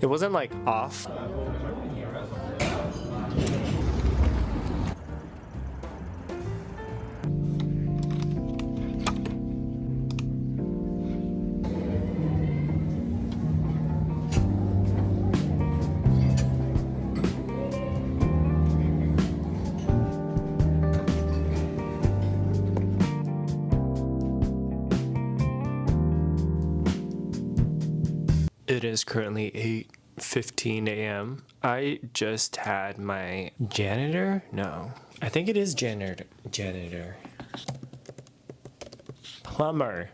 It wasn't like off. It is currently 8:15 a.m. I just had my janitor? No. I think it is janitor. Plumber,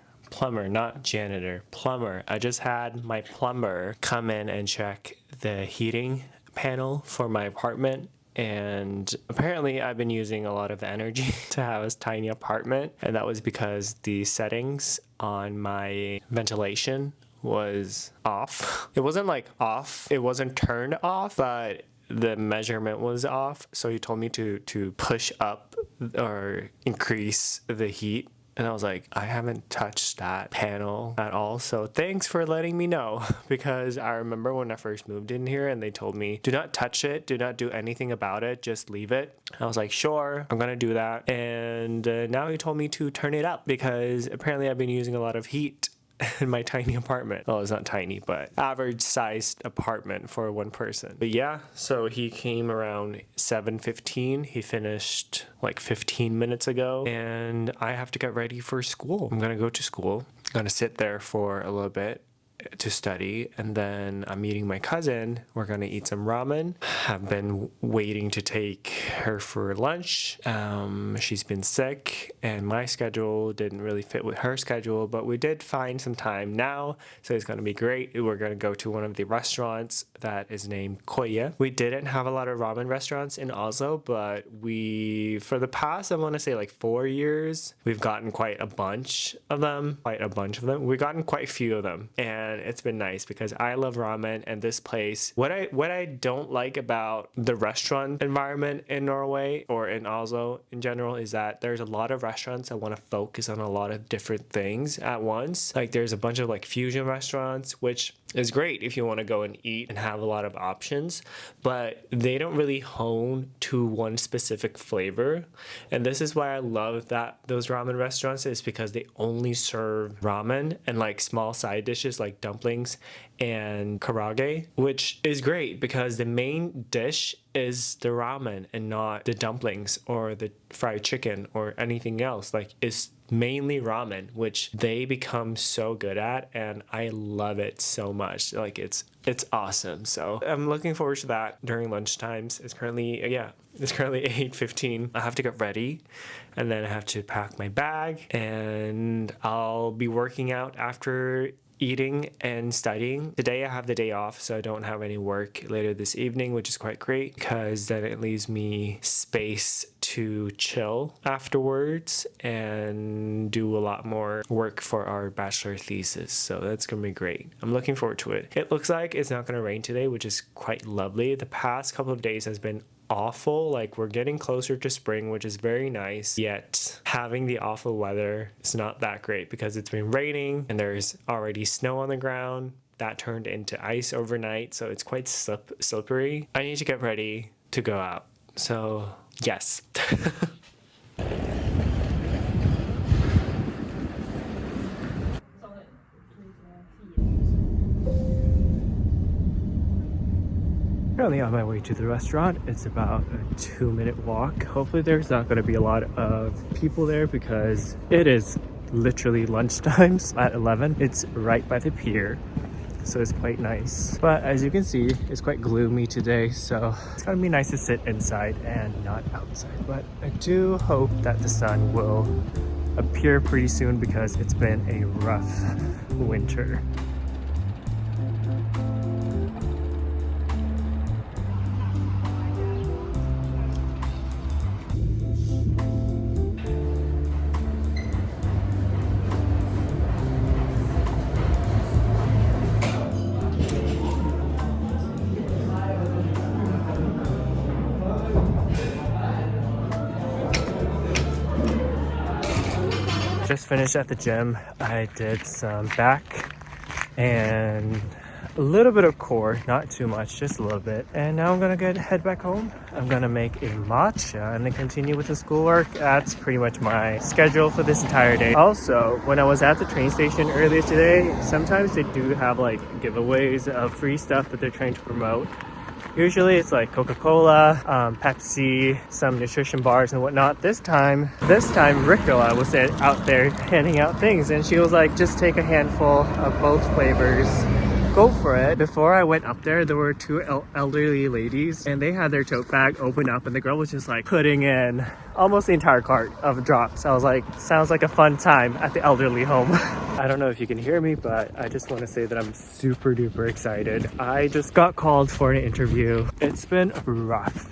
not janitor. Plumber. I just had my plumber come in and check the heating panel for my apartment. And apparently I've been using a lot of energy to have this tiny apartment. And that was because the settings on my ventilation was off. It wasn't like off. It wasn't turned off, but the measurement was off. So he told me to push up or increase the heat. And I was like, I haven't touched that panel at all. So thanks for letting me know, because I remember when I first moved in here and they told me, do not touch it. Do not do anything about it. Just leave it. I was like, sure, I'm going to do that. And now he told me to turn it up because apparently I've been using a lot of heat in my tiny apartment. Well, it's not tiny, but average sized apartment for one person. But yeah, so he came around 7:15. He finished like 15 minutes ago, and I have to get ready for school. I'm gonna go to school. I'm gonna sit there for a little bit to study, and then I'm meeting my cousin. We're gonna eat some ramen. I've been waiting to take her for lunch. She's been sick and my schedule didn't really fit with her schedule, but we did find some time now, so it's gonna be great. We're gonna go to one of the restaurants that is named Koya. We didn't have a lot of ramen restaurants in Oslo, but for the past, I want to say like 4 years, we've gotten quite a bunch of them. We've gotten quite a few of them, and it's been nice because I love ramen. And this place, what I don't like about the restaurant environment in Norway or in Oslo in general is that there's a lot of restaurants that want to focus on a lot of different things at once. Like there's a bunch of like fusion restaurants, which is great if you want to go and eat and have a lot of options, but they don't really hone to one specific flavor. And this is why I love that those ramen restaurants, is because they only serve ramen and like small side dishes like dumplings and karage, which is great because the main dish is the ramen and not the dumplings or the fried chicken or anything else. Like it's mainly ramen, which they become so good at, and I love it so much. Like it's awesome. So I'm looking forward to that during lunch times. It's currently 8:15. I have to get ready, and then I have to pack my bag, and I'll be working out after eating and studying. Today I have the day off, so I don't have any work later this evening, which is quite great because then it leaves me space to chill afterwards and do a lot more work for our bachelor thesis. So that's gonna be great. I'm looking forward to it. It looks like it's not gonna rain today, which is quite lovely. The past couple of days has been awful. Like we're getting closer to spring, which is very nice, yet having the awful weather is not that great because it's been raining and there's already snow on the ground that turned into ice overnight, so it's quite slippery. I need to get ready to go out, so yes. Currently on my way to the restaurant. It's about a 2-minute walk. Hopefully there's not going to be a lot of people there because it is literally lunchtime at 11. It's right by the pier, so it's quite nice. But as you can see, it's quite gloomy today, so it's gonna be nice to sit inside and not outside. But I do hope that the sun will appear pretty soon because it's been a rough winter. Just finished at the gym. I did some back and a little bit of core, not too much, just a little bit. And now I'm gonna head back home. I'm gonna make a matcha and then continue with the schoolwork. That's pretty much my schedule for this entire day. Also, when I was at the train station earlier today, sometimes they do have like giveaways of free stuff that they're trying to promote. Usually it's like Coca-Cola, Pepsi, some nutrition bars and whatnot. This time, Ricola was out there handing out things, and she was like, just take a handful of both flavors. Go for it. Before I went up there were two elderly ladies, and they had their tote bag open up, and the girl was just like putting in almost the entire cart of drops. I was like, sounds like a fun time at the elderly home. I don't know if you can hear me, but I just want to say that I'm super duper excited. I just got called for an interview. It's been rough.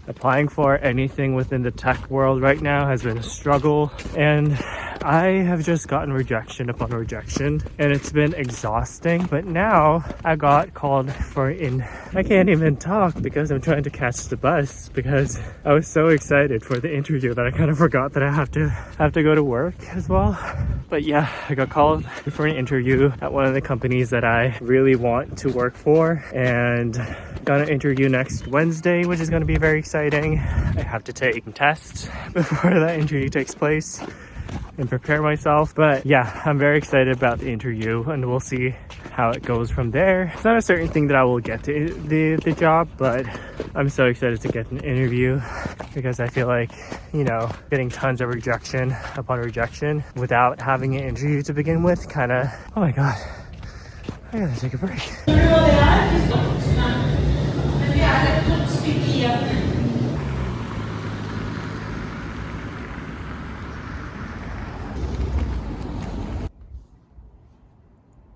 Applying for anything within the tech world right now has been a struggle, and I have just gotten rejection upon rejection, and it's been exhausting. But now I got called I can't even talk because I'm trying to catch the bus because I was so excited for the interview that I kind of forgot that I have to go to work as well. But yeah, I got called for an interview at one of the companies that I really want to work for, and got an interview next Wednesday, which is going to be very exciting. I have to take tests before that interview takes place and prepare myself. But yeah, I'm very excited about the interview, and we'll see how it goes from there. It's not a certain thing that I will get to the job, but I'm so excited to get an interview because I feel like, you know, getting tons of rejection upon rejection without having an interview to begin with kind of, oh my god, I gotta take a break.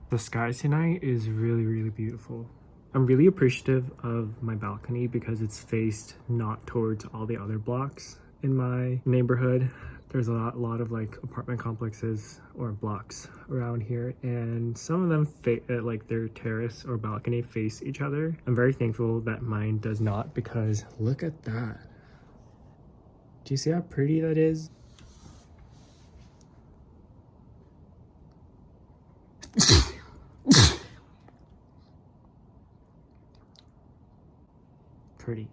The sky tonight is really, really beautiful. I'm really appreciative of my balcony because it's faced not towards all the other blocks in my neighborhood. There's a lot of like apartment complexes or blocks around here, and some of them like their terrace or balcony face each other. I'm very thankful that mine does not, because look at that. Do you see how pretty that is? Pretty.